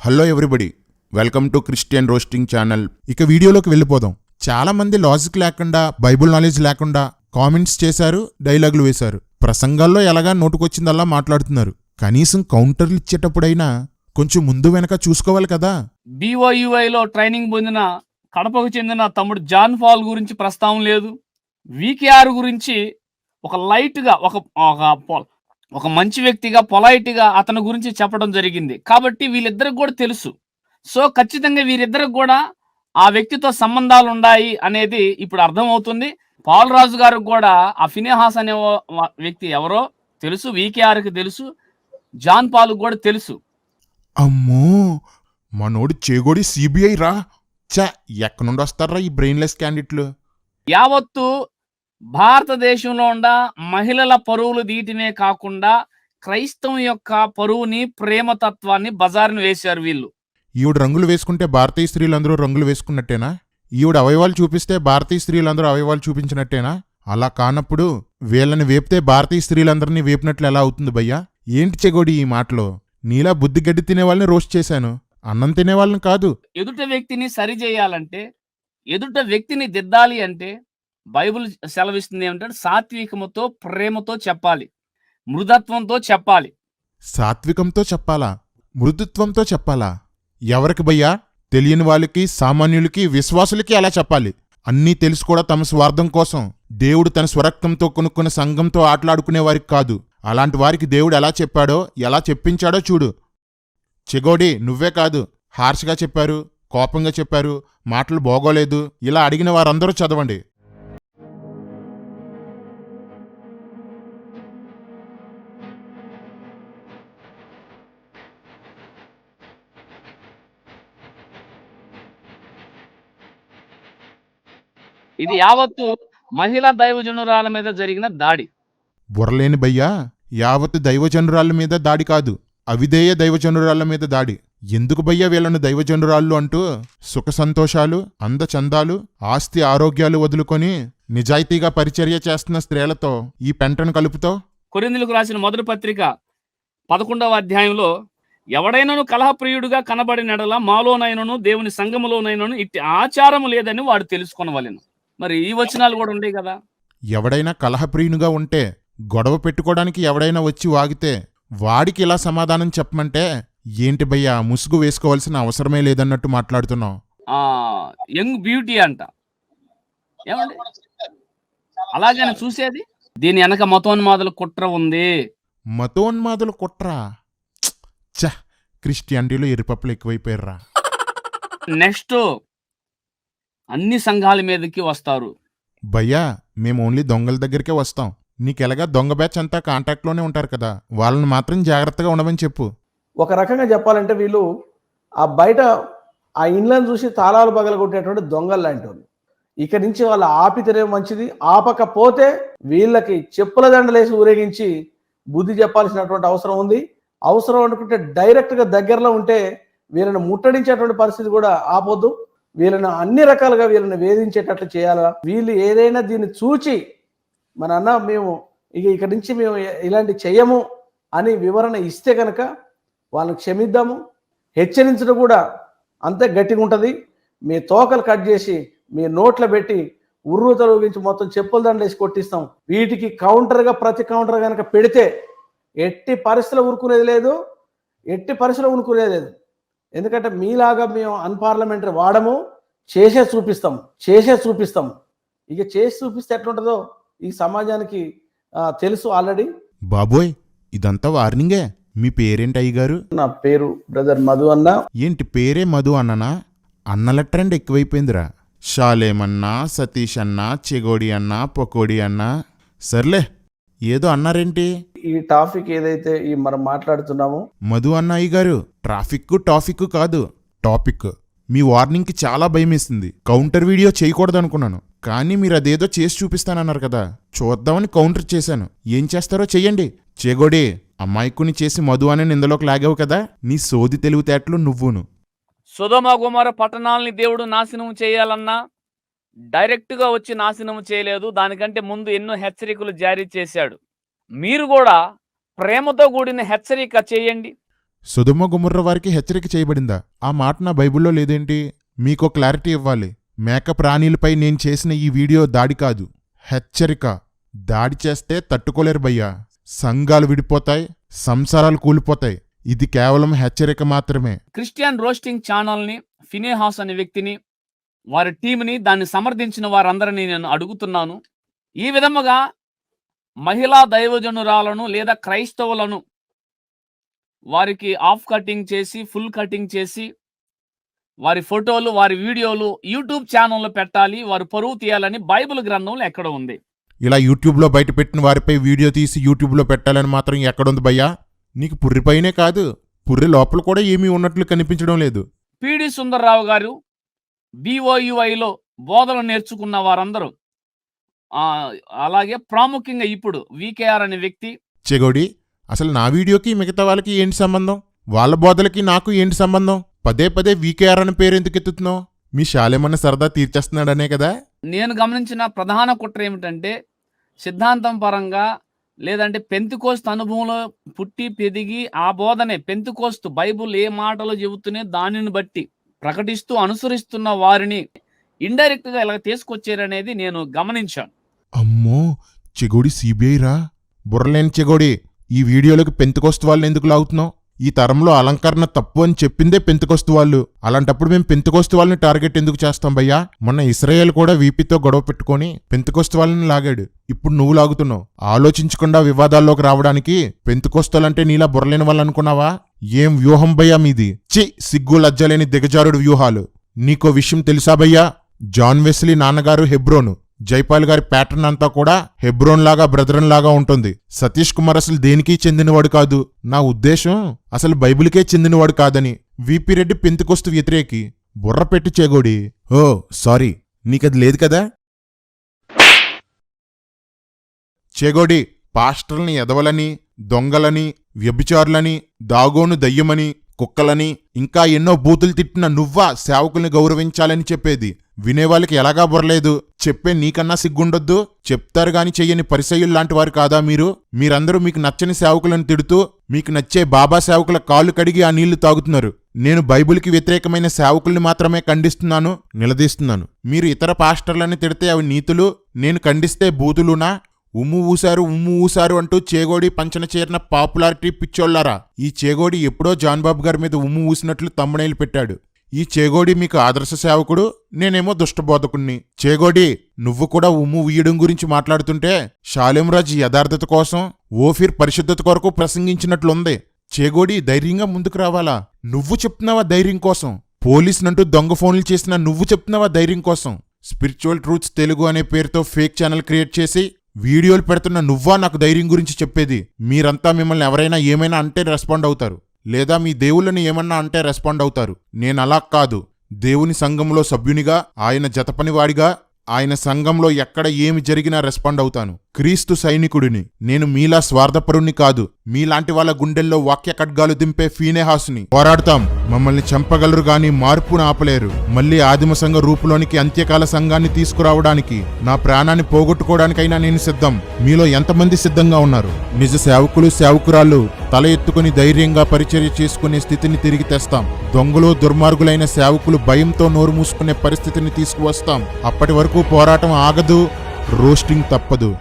Hello everybody, welcome to Christian roasting channel. ఇక వీడియోలోకి వెళ్ళిపోదాం. చాలా మంది లాజిక్ లేకుండా, బైబుల్ నాలెడ్జ్ లేకుండా కామెంట్స్ చేశారు, డైలాగులు వేశారు. ప్రసంగాల్లో ఎలాగా నోటుకొచ్చిందల్లా మాట్లాడుతున్నారు. కనీసం కౌంటర్లు ఇచ్చేటప్పుడైనా కొంచెం ముందు వెనక చూసుకోవాలి కదా. BOUIలో ట్రైనింగ్ పొందిన కడపకు చెందిన తమ్ముడు జాన్ పాల్ గురించి ప్రస్తావన లేదు. VKR గురించి ఒక లైట్గా ఒక మంచి వ్యక్తిగా, పొలైట్గా అతని గురించి చెప్పడం జరిగింది. కాబట్టి వీళ్ళిద్దరికి కూడా తెలుసు. సో ఖచ్చితంగా వీరిద్దరికి కూడా ఆ వ్యక్తితో సంబంధాలు ఉన్నాయి అనేది ఇప్పుడు అర్థమవుతుంది. పాల్ రాజు గారికి కూడా ఆ ఫినెహాస్ అనే వ్యక్తి ఎవరో తెలుసు, VKRకి తెలుసు, జాన్ పాల్ కూడా తెలుసు. అమ్మో, మనోడు చేగోడి CBI రా. ఎక్కడి నుండి వస్తారా ఈ బ్రెయిన్లెస్ క్యాండిడేట్లు? యావత్తు భారతదేశంలో ఉన్న మహిళల పరువులు దీటినే కాకుండా క్రైస్తవం యొక్క పరువుని, ప్రేమతత్వాన్ని బజారును వేశారు వీళ్ళు. ఈవిడ రంగులు వేసుకుంటే భారతీయ స్త్రీలందరూ రంగులు వేసుకున్నట్టేనా? ఈవిడ అవయవాలు చూపిస్తే భారతీయ స్త్రీలందరూ అవయవాలు చూపించినట్టేనా? అలా కానప్పుడు వీళ్ళని వేపితే భారతీయ స్త్రీలందరినీ వేపినట్లు ఎలా అవుతుంది భయ్యా? ఏంటి చెగోడి ఈ మాటలో? నీలా బుద్ధి గడ్డి తినేవాళ్ళని రోస్ట్ చేశాను, అన్నం తినేవాళ్ళని కాదు. ఎదుట వ్యక్తిని సరి చేయాలంటే, ఎదుట వ్యక్తిని దిద్దాలి అంటే బైబిల్ సెలవిస్తుంది ఏమంటే సాత్వికముతో, ప్రేమతో చెప్పాలి, మృదత్వంతో చెప్పాలి. సాత్వికంతో చెప్పాలా? మృదుత్వంతో చెప్పాలా? ఎవరికి భయ్యా? తెలియని వాళ్ళకి, సామాన్యులకి, విశ్వాసులకి అలా చెప్పాలి. అన్నీ తెలుసు కూడా తమ స్వార్థం కోసం, దేవుడు తన స్వరక్తంతో కొనుక్కున్న సంఘంతో ఆటలాడుకునే వారికి కాదు. అలాంటి వారికి దేవుడు ఎలా చెప్పాడో, ఎలా చెప్పించాడో చూడు. చెగోడి, నువ్వే కాదు, హార్ష్గా చెప్పారు, కోపంగా చెప్పారు, మాటలు బాగోలేదు, ఇలా అడిగిన వారందరూ చదవండి. ఇది యావత్తు మహిళా దైవజనురాల మీద జరిగిన దాడి. బుర్రలేని భయ్యా, యావత్తు దైవజనురాళ్ళ మీద దాడి కాదు, అవిధేయ దైవజనురాళ్ళ మీద దాడి. ఎందుకు భయ్యా వీళ్ళను దైవజనురాళ్ళు అంటూ సుఖ సంతోషాలు, అందచందాలు, ఆస్తి ఆరోగ్యాలు వదులుకొని నిజాయితీగా పరిచర్య చేస్తున్న స్త్రీలతో ఈ పెంటను కలుపుతో? కొరింథీయులకు రాసిన మొదటి పత్రిక 11వ అధ్యాయంలో, ఎవడైనను కలహప్రియుడుగా కనబడినడలా మాలోనైనను దేవుని సంఘములోనైనను ఇట్టి ఆచారము లేదని వాడు తెలుసుకొనవలెను. మరి ఈ వచనాలు కూడా ఉంటాయి కదా. ఎవడైనా కలహప్రియునిగా ఉంటే, గొడవ పెట్టుకోవడానికి ఎవడైనా వచ్చి వాగితే వాడికి ఇలా సమాధానం చెప్పమంటే ఏంటి భయ్యా, ముసుగు వేసుకోవాల్సిన అవసరమే లేదన్నట్టు మాట్లాడుతున్నావు. యంగ్ బ్యూటీ అంట. ఏమండి అలాగని చూసేది? దీని వెనక మతోన్మాదుల కుట్ర ఉంది. మతోన్మాదుల కుట్ర? క్రిస్టియానిటీలో ఎరిపప్పులు ఎక్కువైపోయారా. నెక్స్ట్ అన్ని సంఘాల మీదకి వస్తారు. భయ్యా, మేము ఓన్లీ దొంగల దగ్గరికే వస్తాం. నీకెలాగా దొంగ బ్యాచ్ అంతా కాంటాక్ట్లోనే ఉంటారు కదా, వాళ్ళని మాత్రం జాగ్రత్తగా ఉండమని చెప్పు. ఒక రకంగా చెప్పాలంటే వీళ్ళు ఆ బయట ఆ ఇండ్లను చూసి తాళాలు పగలగొట్టేటువంటి దొంగలు లాంటి వాళ్ళు. ఇక్కడి నుంచి వాళ్ళు ఆపితేనే మంచిది, ఆపకపోతే వీళ్ళకి చెప్పుల దండలేసి ఊరేగించి బుద్ధి చెప్పాల్సినటువంటి అవసరం ఉంది. అవసరం అనుకుంటే డైరెక్ట్గా దగ్గరలో ఉంటే వీళ్ళని ముట్టడించేటువంటి పరిస్థితి కూడా ఆపొద్దు. వీళ్ళని అన్ని రకాలుగా వీళ్ళని వేధించేటట్లు చేయాలా. వీళ్ళు ఏదైనా దీన్ని చూచి మన అన్న మేము ఇక్కడి నుంచి మేము ఇలాంటి చెయ్యము అని వివరణ ఇస్తే కనుక వాళ్ళని క్షమిద్దాము. హెచ్చరించడం కూడా అంతే గట్టిగా ఉంటుంది. మీ తోకలు కట్ చేసి మీ నోట్లో పెట్టి ఉర్రు తొలగించి మొత్తం చెప్పుల దండలేసి కొట్టిస్తాం. వీటికి కౌంటర్గా ప్రతి కౌంటర్ కనుక పెడితే ఎట్టి పరిస్థితులు ఊరుకునేది లేదు, ఎట్టి పరిస్థితులు ఊరుకునేది లేదు. ఎందుకంటే మీలాగా మేము అన్పార్లమెంటరీ వాడము, చేసే చూపిస్తాం. ఇక చేసి చూపిస్తే ఎట్లుంటుందో ఈ సమాజానికి తెలుసు ఆల్రెడీ. బాబోయ్, ఇదంతా వార్నింగే. మీ పేరేంటి అయ్యగారు? నా పేరు బ్రదర్ మధు అన్న. ఏంటి పేరే మధు అన్ననా? అన్నల ట్రెండ్ ఎక్కువైపోయిందిరా. షాలేమన్నా, సతీష్ అన్నా, చెగోడి అన్నా, పకోడి అన్నా, సర్లే ఏదో అన్నారేంటి? ఈ టాపిక్ ఏదైతే మనం మాట్లాడుతున్నామో, మధు అన్న అయ్యగారు, టాపిక్ కాదు, టాపిక్. మీ వార్నింగ్కి చాలా భయమేసింది. కౌంటర్ వీడియో చేయకూడదనుకున్నాను, కానీ మీరు అదేదో చేసి చూపిస్తానన్నారు కదా, చూద్దామని కౌంటర్ చేశాను. ఏం చేస్తారో చెయ్యండి. చెగోడి, అమ్మాయికుని చేసి మధు అని నిందలోకి లాగావు కదా, నీ సోది తెలివితేటలు నువ్వును. సొదొమ గొమొర్రా పట్టణాలని దేవుడు నాశనం చేయాలన్నా డైరెక్ట్గా వచ్చి నాశనం చేయలేదు. దానికంటే ముందు ఎన్నో హెచ్చరికలు జారీ చేశాడు. మీరు కూడా ప్రేమతో కూడిన హెచ్చరిక చేయండి. సొదొమ గొమొర్రా వారికి హెచ్చరిక చేయబడిందా? ఆ మాట నా బైబిల్లో లేదేంటి? మీకో క్లారిటీ ఇవ్వాలి. మేక ప్రాణీలపై నేను చేసిన ఈ వీడియో దాడి కాదు, హెచ్చరిక. దాడి చేస్తే తట్టుకోలేరు భయ్యా. సంఘాలు విడిపోతాయి, సంసారాలు కూలిపోతాయి. ఇది కేవలం హెచ్చరిక మాత్రమే. క్రిస్టియన్ రోస్టింగ్ ఛానల్ని, ఫినేహాస్ అనే వ్యక్తిని, వారి టీంని, దాన్ని సమర్థించిన వారందరినీ నేను అడుగుతున్నాను. ఈ విధముగా మహిళా దైవజనురాలను లేదా క్రైస్తవులను వారికి ఆఫ్ కటింగ్ చేసి, ఫుల్ కటింగ్ చేసి, వారి ఫోటోలు, వారి వీడియోలు యూట్యూబ్ ఛానల్లో పెట్టాలి, వారు పరువు తీయాలని బైబిల్ గ్రంథంలో ఎక్కడ ఉంది? ఇలా యూట్యూబ్లో బయట పెట్టిన వారిపై వీడియో తీసి యూట్యూబ్లో పెట్టాలని మాత్రం ఎక్కడుంది భయ్యా? నీకు పుర్రిపైనే కాదు, పుర్రి లోపల కూడా ఏమీ ఉన్నట్లు కనిపించడం లేదు. పిడి సుందర్రావు గారు BOUIలో బోధన నేర్చుకున్న వారందరూ, అలాగే ప్రాముఖ్యంగా ఇప్పుడు VKR అనే వ్యక్తి. చెగోడి, అసలు నా వీడియోకి మిగతా వాళ్ళకి ఏంటి సంబంధం? వాళ్ళ బోధలకి నాకు ఏంటి సంబంధం? పదే పదే VKR అనే పేరు ఎందుకు ఎత్తుతున్నావు? మీ శాలేమన్న సరదా తీర్చేస్తున్నాడనే కదా? నేను గమనించిన ప్రధాన కుట్ర ఏమిటంటే, సిద్ధాంతం పరంగా లేదంటే పెంతెకోస్తు అనుభవంలో పుట్టి పెరిగి ఆ బోధనే పెంతెకోస్తు బైబుల్ ఏ మాటలో చెబుతూనే దానిని బట్టి ప్రకటిస్తూ అనుసరిస్తున్న వారిని ఇండైరెక్ట్ గా ఇలా తీసుకొచ్చారనేది నేను గమనించాను. అమ్మో, చెగోడి CBI రా. బుర్రలేని చెగోడి, ఈ వీడియోలోకి పెంతెకోస్తు వాళ్ళని ఎందుకు లాగుతున్నావు? ఈ తరంలో అలంకరణ తప్పు అని చెప్పిందే పెంతెకోస్తు వాళ్ళు. అలాంటప్పుడు మేము పెంతెకోస్తు వాళ్ళని టార్గెట్ ఎందుకు చేస్తాం భయ్యా? మొన్న ఇశ్రాయేల్ కూడా వీపీతో గొడవ పెట్టుకొని పెంతెకోస్తు వాళ్ళని లాగాడు. ఇప్పుడు నువ్వు లాగుతున్నావు. ఆలోచించకుండా వివాదాల్లోకి రావడానికి పెంతెకోస్తులంటే నీలా బుర్రలేని వాళ్ళు అనుకున్నావా? ఏం వ్యూహం భయ్యా మీది? సిగ్గు లజ్జలేని దిగజారుడు వ్యూహాలు. నీకో విషయం తెలుసా భయ్యా? జాన్ వెస్లీ నాన్నగారు హెబ్రోను, జైపాల్ గారి ప్యాటర్న్ అంతా కూడా హెబ్రోన్ లాగా, బ్రదరన్ లాగా ఉంటుంది. సతీష్ కుమార్ అసలు దేనికి చెందినవాడు కాదు. నా ఉద్దేశం అసలు బైబిల్కే చెందినవాడు కాదని. VP రెడ్డి పెంతెకోస్తు వ్యతిరేకి. బుర్ర పెట్టి చెగోడి. ఓ సారీ, నీకది లేదు కదా? చెగోడి, పాస్టర్ని ఎదవలని, దొంగలని, వ్యభిచారులని, దాగోను దయ్యమని, కుక్కలని, ఇంకా ఎన్నో బూతులు తిట్టిన నువ్వా సేవకుల్ని గౌరవించాలని చెప్పేది? వినేవాళ్ళకి ఎలాగా బుర్రలేదు? చెప్పే నీకన్నా సిగ్గుండొద్దు? చెప్తారు గాని చెయ్యని పరిసయ్యుల్లాంటి వారు కాదా మీరు? మీరందరూ మీకు నచ్చని సేవకులను తిడుతూ మీకు నచ్చే బాబా సేవకుల కాళ్ళు కడిగి ఆ నీళ్లు తాగుతున్నారు. నేను బైబిల్కి వ్యతిరేకమైన సేవకుల్ని మాత్రమే ఖండిస్తున్నాను, నిలదీస్తున్నాను. మీరు ఇతర పాస్టర్లని తిడితే అవి నీతులు, నేను ఖండిస్తే బూతులునా? ఉమ్ము ఊసారు అంటూ చేగోడి పంచన చేరిన పాపులారిటీ పిచ్చోళ్లారా. ఈ చేగోడి ఎప్పుడో జాన్బాబు గారి మీద ఉమ్ము ఊసినట్లు తమ్ముడైలు పెట్టాడు. ఈ చేగోడి మీకు ఆదర్శ సేవకుడు, నేనేమో దుష్టబోధకుణ్ణి. చేగోడి, నువ్వు కూడా ఉమ్ము వీయడం గురించి మాట్లాడుతుంటే షాలేంరాజు యథార్థత కోసం, ఓఫీర్ పరిశుద్ధత కొరకు ప్రసంగించినట్లుంది. చేగోడి, ధైర్యంగా ముందుకు రావాలా? నువ్వు చెప్తున్నావా ధైర్యం కోసం? పోలీసునంటూ దొంగ ఫోన్లు చేసినా నువ్వు చెప్తున్నావా ధైర్యం కోసం? స్పిరిచువల్ ట్రూత్స్ తెలుగు అనే పేరుతో ఫేక్ ఛానల్ క్రియేట్ చేసి వీడియోలు పెడుతున్న నువ్వా నాకు ధైర్యం గురించి చెప్పేది? మీరంతా మిమ్మల్ని ఎవరైనా ఏమైనా అంటే రెస్పాండ్ అవుతారు, లేదా మీ దేవుళ్ళని ఏమన్నా అంటే రెస్పాండ్ అవుతారు. నేనలా కాదు. దేవుని సంఘంలో సభ్యునిగా, ఆయన జతపనివాడిగా, ఆయన సంఘంలో ఎక్కడ ఏమి జరిగినా రెస్పాండ్ అవుతాను. క్రీస్తు సైనికుడిని నేను. మీలా స్వార్థపరుణ్ణి కాదు. మీలాంటి వాళ్ళ గుండెల్లో వాక్య ఖడ్గాలు దింపే ఫీనేహాసుని. పోరాడతాం. మమ్మల్ని చంపగలరు గాని మార్పును ఆపలేరు. మళ్ళీ ఆదిమ సంఘ రూపులోనికి అంత్యకాల సంఘాన్ని తీసుకురావడానికి, నా ప్రాణాన్ని పోగొట్టుకోవడానికైనా నేను సిద్ధం. మీలో ఎంతమంది సిద్ధంగా ఉన్నారు? నిజ సేవకులు, సేవకురాళ్ళు తల ఎత్తుకుని ధైర్యంగా పరిచర్య చేసుకునే స్థితిని తిరిగి తెస్తాం. దొంగలు, దుర్మార్గులైన సేవకులు భయంతో నోరు మూసుకునే పరిస్థితిని తీసుకువస్తాం. అప్పటి వరకు పోరాటం ఆగదు, రోస్టింగ్ తప్పదు.